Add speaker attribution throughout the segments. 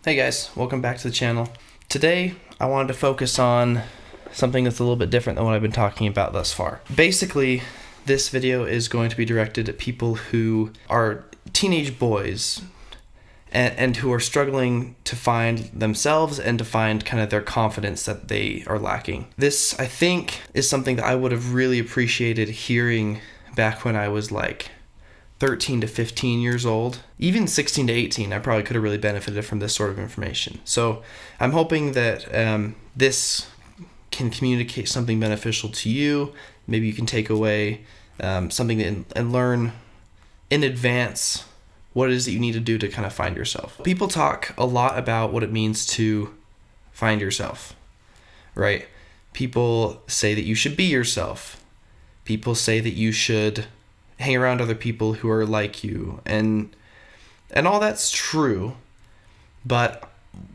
Speaker 1: Hey guys, welcome back to the channel. Today, I wanted to focus on something that's a little bit different than what I've been talking about thus far. Basically, this video is going to be directed at people who are teenage boys and who are struggling to find themselves and to find kind of their confidence that they are lacking. This, I think, is something that I would have really appreciated hearing back when I was like 13 to 15 years old. Even 16 to 18, I probably could have really benefited from this sort of information. So I'm hoping that this can communicate something beneficial to you. Maybe you can take away something and learn in advance what it is that you need to do to kind of find yourself. People talk a lot about what it means to find yourself, right? People say that you should be yourself. People say that you should hang around other people who are like you, and all that's true, but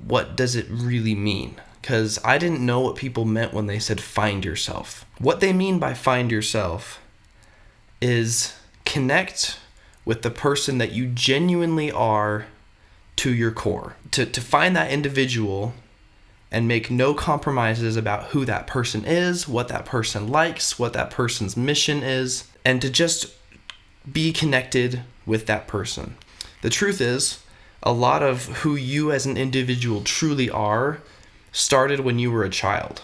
Speaker 1: what does it really mean? Because I didn't know what people meant when they said find yourself. What they mean by find yourself is connect with the person that you genuinely are to your core. To find that individual and make no compromises about who that person is, what that person likes, what that person's mission is, and to just be connected with that person. The truth is, a lot of who you as an individual truly are started when you were a child.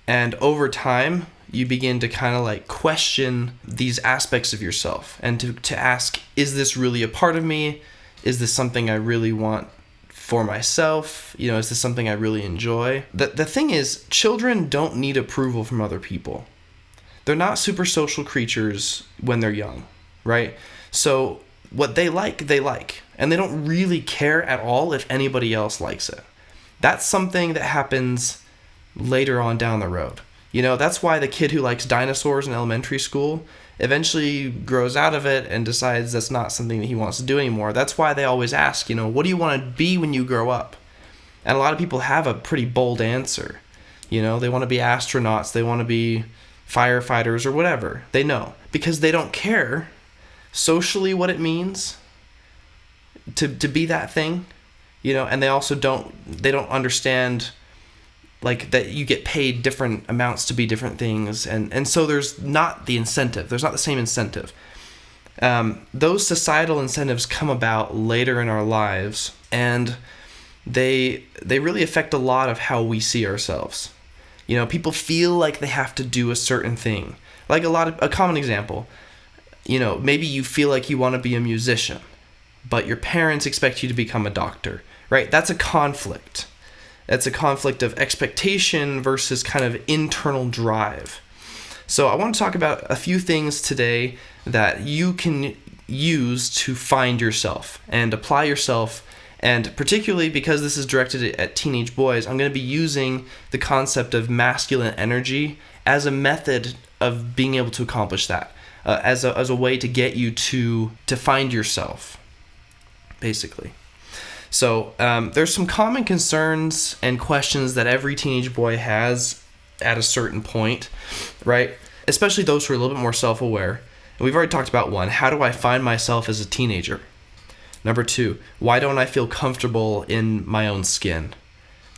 Speaker 1: And over time, you begin to kind of like question these aspects of yourself and to ask, is this really a part of me? Is this something I really want for myself? Is this something I really enjoy? The thing is, children don't need approval from other people. They're not super social creatures when they're young. Right? So what they like, and they don't really care at all if anybody else likes it. That's something that happens later on down the road. That's why the kid who likes dinosaurs in elementary school eventually grows out of it and decides that's not something that he wants to do anymore. That's why they always ask, what do you want to be when you grow up? And a lot of people have a pretty bold answer. They want to be astronauts, they want to be firefighters or whatever. They know, because they don't care socially what it means to be that thing, and they also don't understand like that you get paid different amounts to be different things, and so there's not the same incentive. Those societal incentives come about later in our lives, and they really affect a lot of how we see ourselves. People feel like they have to do a certain thing. Like a common example, maybe you feel like you want to be a musician, but your parents expect you to become a doctor, right? That's a conflict. That's a conflict of expectation versus kind of internal drive. So I want to talk about a few things today that you can use to find yourself and apply yourself. And particularly because this is directed at teenage boys, I'm going to be using the concept of masculine energy as a method of being able to accomplish that. As a way to get you to find yourself, basically. So there's some common concerns and questions that every teenage boy has at a certain point, right? Especially those who are a little bit more self-aware. And we've already talked about one. How do I find myself as a teenager? Number 2, why don't I feel comfortable in my own skin?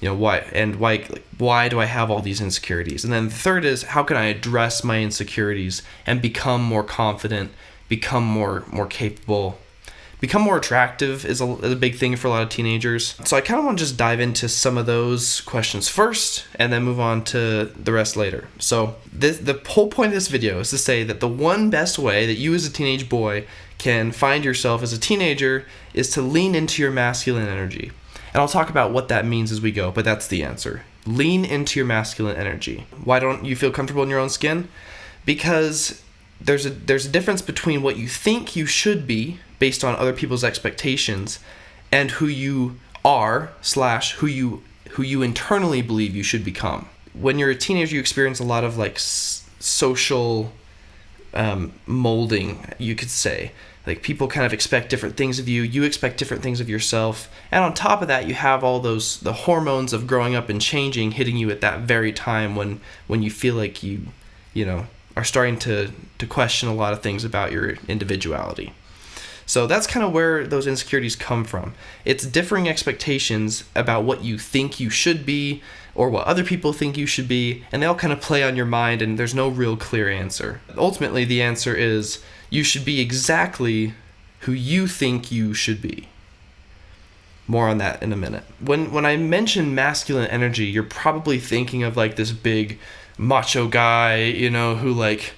Speaker 1: Why do I have all these insecurities? And then the third is, how can I address my insecurities and become more confident, become more capable, become more attractive is a big thing for a lot of teenagers. So I kind of want to just dive into some of those questions first and then move on to the rest later. So the whole point of this video is to say that the one best way that you as a teenage boy can find yourself as a teenager is to lean into your masculine energy. And I'll talk about what that means as we go, but that's the answer. Lean into your masculine energy. Why don't you feel comfortable in your own skin? Because there's a difference between what you think you should be based on other people's expectations and who you are / who you internally believe you should become. When you're a teenager, you experience a lot of like social molding, you could say. Like people kind of expect different things of you. You expect different things of yourself. And on top of that, you have all the hormones of growing up and changing hitting you at that very time when you feel like you are starting to question a lot of things about your individuality. So that's kind of where those insecurities come from. It's differing expectations about what you think you should be or what other people think you should be, and they all kind of play on your mind, and there's no real clear answer. Ultimately, the answer is you should be exactly who you think you should be. More on that in a minute. When I mention masculine energy, you're probably thinking of like this big macho guy, who like,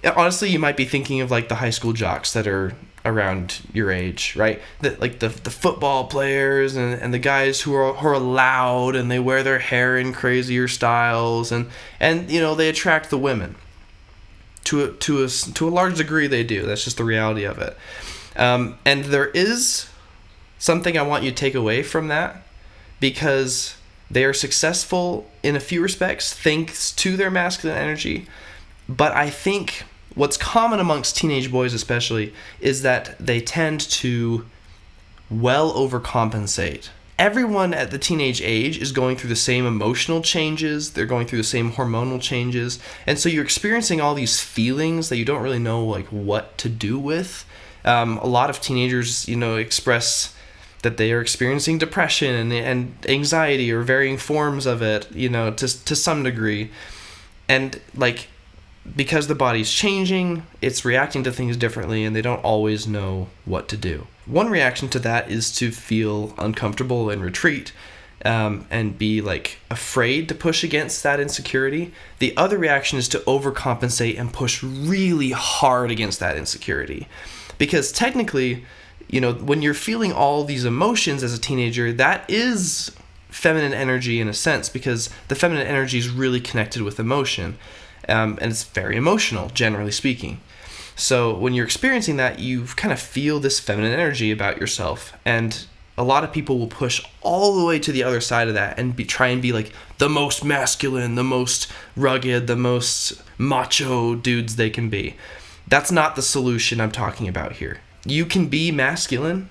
Speaker 1: honestly, you might be thinking of like the high school jocks that are around your age, right? The football players and the guys who are loud and they wear their hair in crazier styles and they attract the women. To a large degree they do. That's just the reality of it. And there is something I want you to take away from that, because they are successful in a few respects thanks to their masculine energy. But I think what's common amongst teenage boys especially is that they tend to well overcompensate. Everyone at the teenage age is going through the same emotional changes. They're going through the same hormonal changes. And so you're experiencing all these feelings that you don't really know like what to do with. A lot of teenagers, express that they are experiencing depression and anxiety or varying forms of it, to some degree. And like, because the body's changing, it's reacting to things differently, and they don't always know what to do. One reaction to that is to feel uncomfortable and retreat, and be like afraid to push against that insecurity. The other reaction is to overcompensate and push really hard against that insecurity. Because technically, when you're feeling all these emotions as a teenager, that is feminine energy in a sense, because the feminine energy is really connected with emotion. And it's very emotional, generally speaking. So when you're experiencing that, you kind of feel this feminine energy about yourself. And a lot of people will push all the way to the other side of that and try and be like the most masculine, the most rugged, the most macho dudes they can be. That's not the solution I'm talking about here. You can be masculine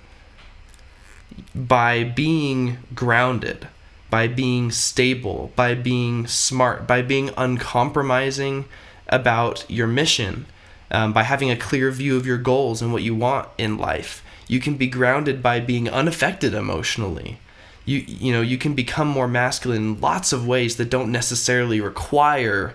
Speaker 1: by being grounded, by being stable, by being smart, by being uncompromising about your mission, by having a clear view of your goals and what you want in life. You can be grounded by being unaffected emotionally. You can become more masculine in lots of ways that don't necessarily require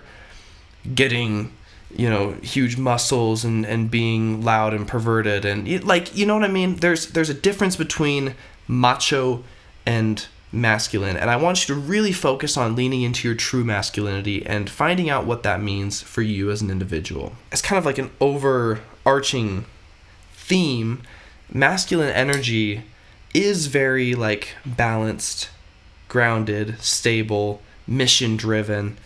Speaker 1: getting huge muscles and being loud and perverted and what I mean? There's a difference between macho and masculine, and I want you to really focus on leaning into your true masculinity and finding out what that means for you as an individual. It's kind of like an overarching theme. Masculine energy is very like balanced, grounded, stable, mission driven.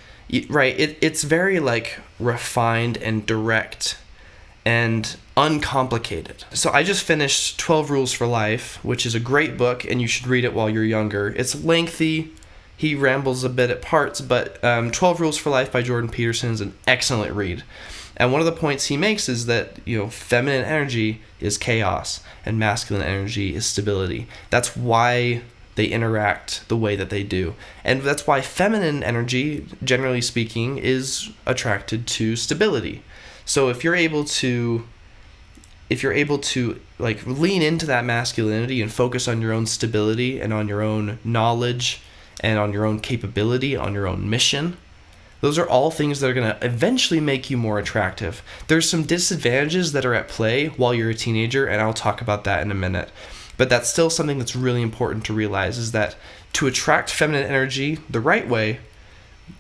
Speaker 1: Right, it's very like refined and direct and uncomplicated. So I just finished 12 Rules for Life, which is a great book, and you should read it while you're younger. It's lengthy. He rambles a bit at parts, but 12 Rules for Life by Jordan Peterson is an excellent read. And one of the points he makes is that, feminine energy is chaos and masculine energy is stability. That's why they interact the way that they do. And that's why feminine energy, generally speaking, is attracted to stability. So if you're able to like lean into that masculinity and focus on your own stability and on your own knowledge and on your own capability, on your own mission, those are all things that are going to eventually make you more attractive. There's some disadvantages that are at play while you're a teenager, and I'll talk about that in a minute. But that's still something that's really important to realize, is that to attract feminine energy the right way,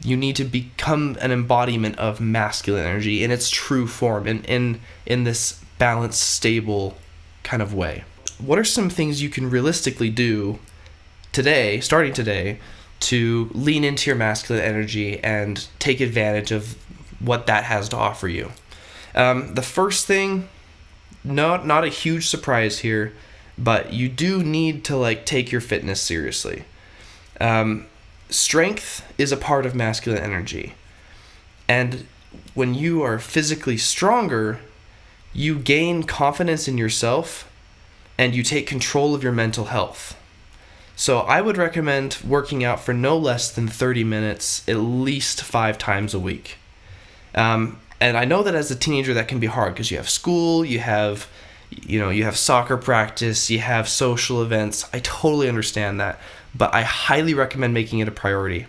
Speaker 1: you need to become an embodiment of masculine energy in its true form, in this balanced, stable kind of way. What are some things you can realistically do today, starting today, to lean into your masculine energy and take advantage of what that has to offer you? The first thing, not a huge surprise here, but you do need to take your fitness seriously. Strength is a part of masculine energy. And when you are physically stronger, you gain confidence in yourself and you take control of your mental health. So I would recommend working out for no less than 30 minutes, at least 5 times a week. And I know that as a teenager that can be hard because you have school, you have You have soccer practice, you have social events. I totally understand that, but I highly recommend making it a priority,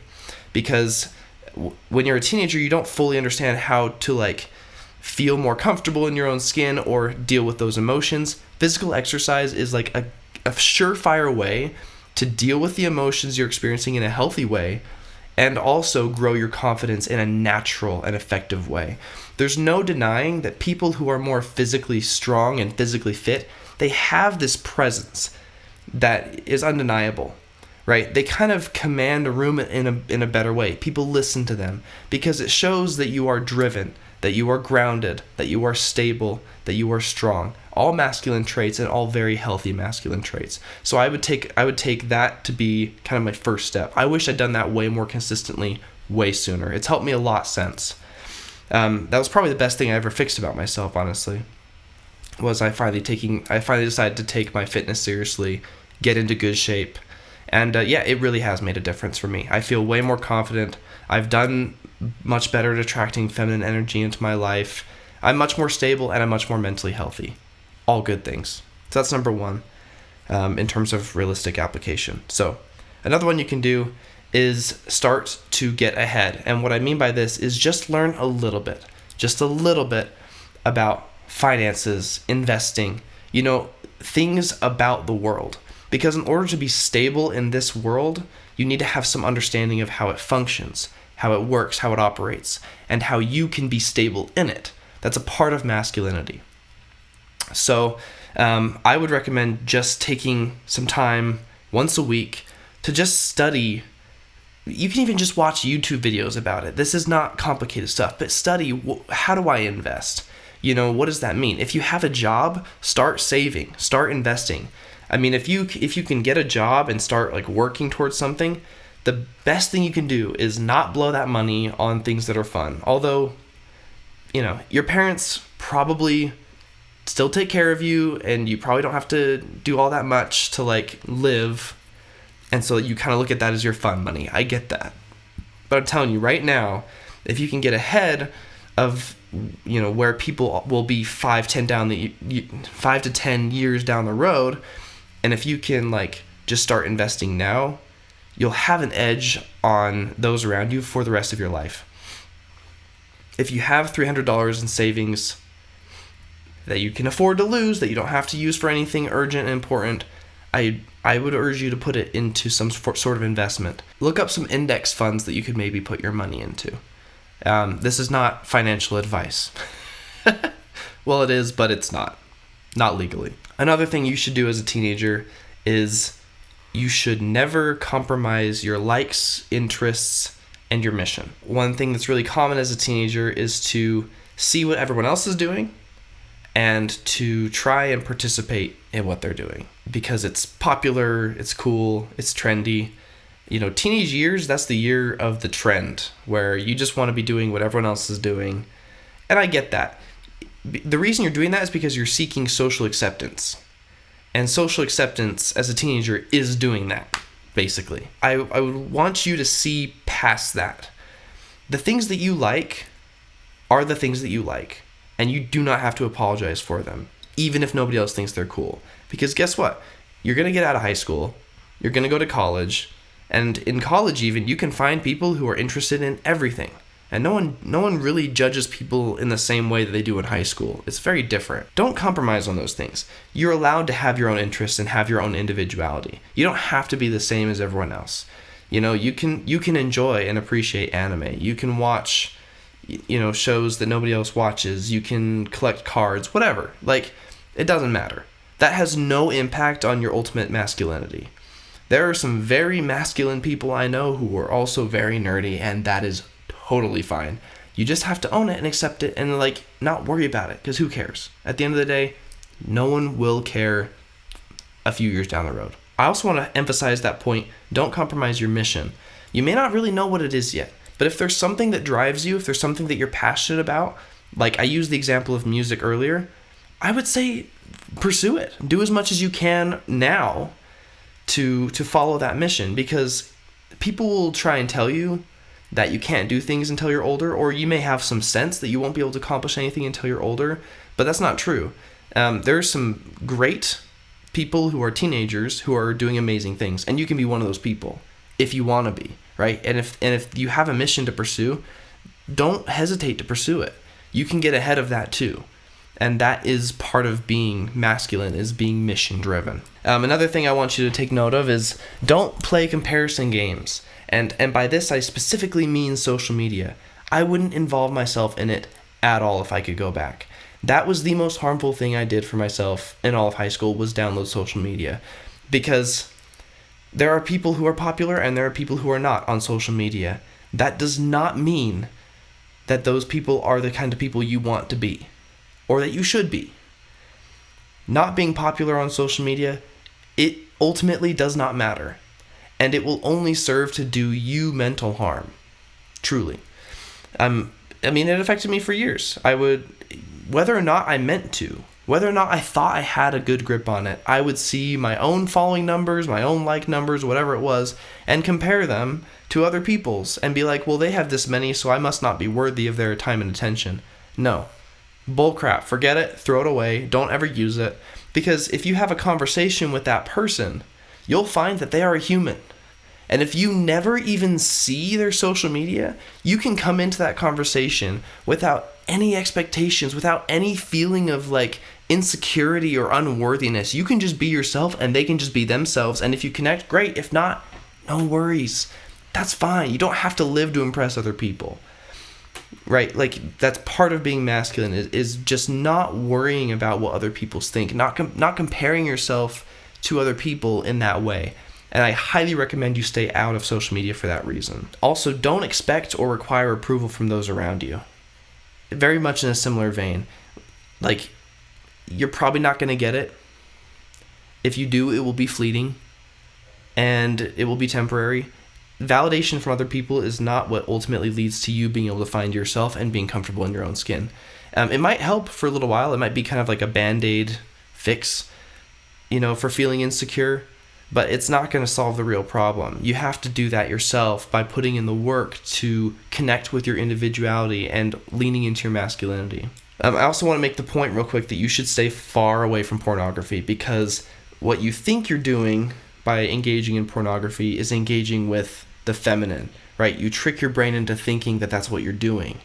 Speaker 1: because when you're a teenager, you don't fully understand how to like feel more comfortable in your own skin or deal with those emotions. Physical exercise is like a surefire way to deal with the emotions you're experiencing in a healthy way, and also grow your confidence in a natural and effective way. There's no denying that people who are more physically strong and physically fit, they have this presence that is undeniable, right? They kind of command a room in a better way. People listen to them because it shows that you are driven, that you are grounded, that you are stable, that you are strong. All masculine traits, and all very healthy masculine traits. So I would take that to be kind of my first step. I wish I'd done that way more consistently, way sooner. It's helped me a lot since. That was probably the best thing I ever fixed about myself, honestly. Was I finally decided to take my fitness seriously, get into good shape, and it really has made a difference for me. I feel way more confident. I've done much better at attracting feminine energy into my life. I'm much more stable, and I'm much more mentally healthy. All good things. So that's number one in terms of realistic application. So another one you can do is start to get ahead. And what I mean by this is just learn a little bit about finances, investing, things about the world. Because in order to be stable in this world, you need to have some understanding of how it functions, how it works, how it operates, and how you can be stable in it. That's a part of masculinity. So I would recommend just taking some time once a week to just study. You can even just watch YouTube videos about it. This is not complicated stuff, but study, how do I invest? What does that mean? If you have a job, start saving, start investing. I mean, if you can get a job and start like working towards something, the best thing you can do is not blow that money on things that are fun. Although, your parents probably still take care of you, and you probably don't have to do all that much to like live, and so you kind of look at that as your fun money. I get that, but I'm telling you right now, if you can get ahead of where people will be 5 to 10 years down the road, and if you can like just start investing now, you'll have an edge on those around you for the rest of your life. If you have $300 in savings that you can afford to lose, that you don't have to use for anything urgent and important, I would urge you to put it into some sort of investment. Look up some index funds that you could maybe put your money into. This is not financial advice. Well, it is, but it's not legally. Another thing you should do as a teenager is you should never compromise your likes, interests, and your mission. One thing that's really common as a teenager is to see what everyone else is doing and to try and participate in what they're doing because it's popular, it's cool, it's trendy. Teenage years, that's the year of the trend where you just want to be doing what everyone else is doing. And I get that. The reason you're doing that is because you're seeking social acceptance. And social acceptance as a teenager is doing that, basically. I would want you to see past that. The things that you like are the things that you like. And you do not have to apologize for them, even if nobody else thinks they're cool. Because guess what? You're going to get out of high school. You're going to go to college. And in college even, you can find people who are interested in everything. And no one really judges people in the same way that they do in high school. It's very different. Don't compromise on those things. You're allowed to have your own interests and have your own individuality. You don't have to be the same as everyone else. You can enjoy and appreciate anime. You can watch shows that nobody else watches. You can collect cards, whatever. Like, it doesn't matter. That has no impact on your ultimate masculinity. There are some very masculine people I know who are also very nerdy, and that is totally fine. You just have to own it and accept it and not worry about it, because who cares? At the end of the day, no one will care a few years down the road. I also want to emphasize that point. Don't compromise your mission. You may not really know what it is yet, but if there's something that drives you, if there's something that you're passionate about, like I used the example of music earlier, I would say pursue it. Do as much as you can now to follow that mission, because people will try and tell you that you can't do things until you're older, or you may have some sense that you won't be able to accomplish anything until you're older, but that's not true. There are some great people who are teenagers who are doing amazing things, and you can be one of those people if you want to be, right? And if you have a mission to pursue, don't hesitate to pursue it. You can get ahead of that too. And that is part of being masculine, is being mission driven. Another thing I want you to take note of is don't play comparison games. And by this, I specifically mean social media. I wouldn't involve myself in it at all if I could go back. That was the most harmful thing I did for myself in all of high school, was download social media. Because there are people who are popular and there are people who are not on social media. That does not mean that those people are the kind of people you want to be, or that you should be. Not being popular on social media, it ultimately does not matter. And it will only serve to do you mental harm. Truly. It affected me for years. Whether or not I meant to, whether or not I thought I had a good grip on it, I would see my own following numbers, my own like numbers, whatever it was, and compare them to other people's and be like, well, they have this many, so I must not be worthy of their time and attention. No. Bullcrap. Forget it. Throw it away. Don't ever use it. Because if you have a conversation with that person, you'll find that they are a human. And if you never even see their social media, you can come into that conversation without any expectations, without any feeling of like insecurity or unworthiness. You can just be yourself and they can just be themselves. And if you connect, great. If not, no worries. That's fine. You don't have to live to impress other people. Right? Like, that's part of being masculine, is just not worrying about what other people think, not comparing yourself to other people in that way. And I highly recommend you stay out of social media for that reason. Also, don't expect or require approval from those around you. Very much in a similar vein. Like, you're probably not going to get it. If you do, it will be fleeting. And it will be temporary. Validation from other people is not what ultimately leads to you being able to find yourself and being comfortable in your own skin. It might help for a little while. It might be kind of like a band-aid fix, for feeling insecure. But it's not going to solve the real problem. You have to do that yourself by putting in the work to connect with your individuality and leaning into your masculinity. I also want to make the point real quick that you should stay far away from pornography, because what you think you're doing by engaging in pornography is engaging with the feminine, right? You trick your brain into thinking that that's what you're doing.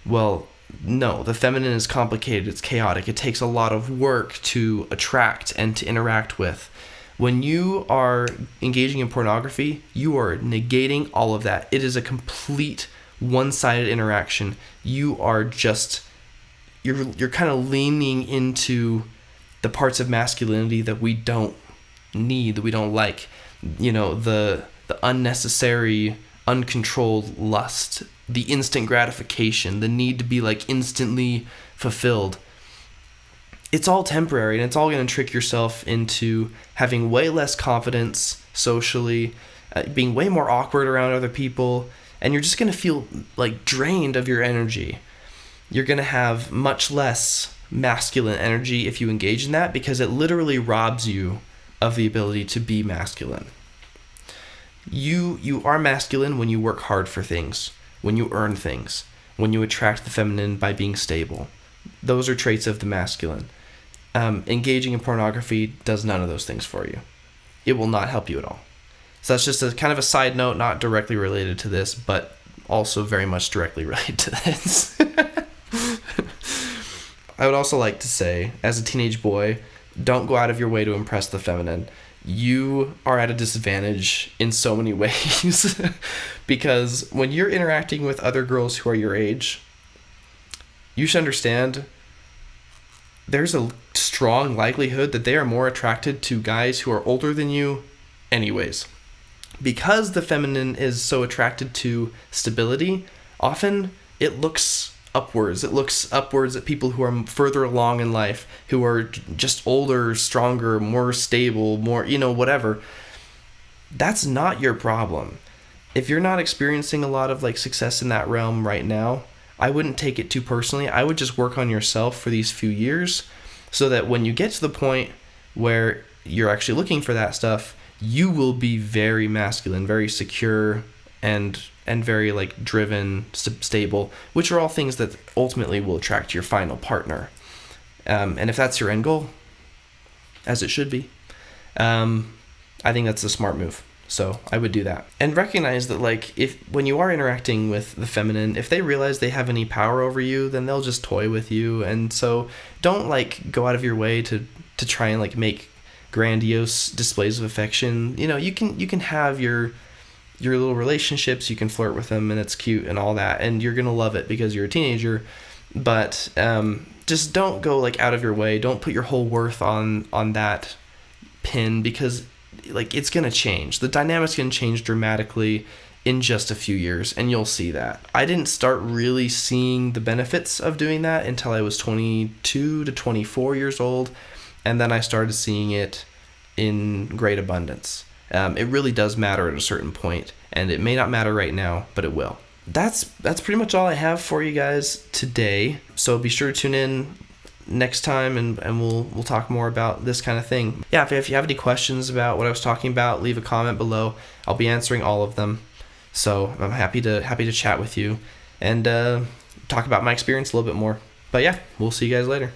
Speaker 1: Well, no, the feminine is complicated, it's chaotic, it takes a lot of work to attract and to interact with. When you are engaging in pornography, you are negating all of that. It is a complete one-sided interaction. You are just, you're kind of leaning into the parts of masculinity that we don't need, that we don't like. The unnecessary, uncontrolled lust, the instant gratification, the need to be like instantly fulfilled. It's all temporary, and it's all going to trick yourself into having way less confidence socially, being way more awkward around other people, and you're just going to feel like drained of your energy. You're going to have much less masculine energy if you engage in that, because it literally robs you of the ability to be masculine. You are masculine when you work hard for things, when you earn things, when you attract the feminine by being stable. Those are traits of the masculine. Engaging in pornography does none of those things for you. It will not help you at all. So that's just a kind of a side note, not directly related to this, but also very much directly related to this. I would also like to say, as a teenage boy, don't go out of your way to impress the feminine. You are at a disadvantage in so many ways. Because when you're interacting with other girls who are your age, you should understand there's a strong likelihood that they are more attracted to guys who are older than you anyways. Because the feminine is so attracted to stability, often it looks upwards. It looks upwards at people who are further along in life, who are just older, stronger, more stable, more, whatever. That's not your problem. If you're not experiencing a lot of success in that realm right now, I wouldn't take it too personally. I would just work on yourself for these few years so that when you get to the point where you're actually looking for that stuff, you will be very masculine, very secure, and very driven, stable, which are all things that ultimately will attract your final partner. And if that's your end goal, as it should be, I think that's a smart move. So I would do that. And recognize that, like, if when you are interacting with the feminine, if they realize they have any power over you, then they'll just toy with you. And so don't, like, go out of your way to try and, like, make grandiose displays of affection. You know, you can have your little relationships, you can flirt with them, and it's cute and all that, and you're gonna love it because you're a teenager. But just don't go, like, out of your way. Don't put your whole worth on that pin, because, like, it's gonna change. The dynamic's gonna change dramatically in just a few years, and you'll see that. I didn't start really seeing the benefits of doing that until I was 22 to 24 years old, and then I started seeing it in great abundance. It really does matter at a certain point, and it may not matter right now, but it will. That's pretty much all I have for you guys today. So be sure to tune in next time, and we'll talk more about this kind of thing. Yeah, if you have any questions about what I was talking about, leave a comment below. I'll be answering all of them. So I'm happy to chat with you and talk about my experience a little bit more. But yeah, we'll see you guys later.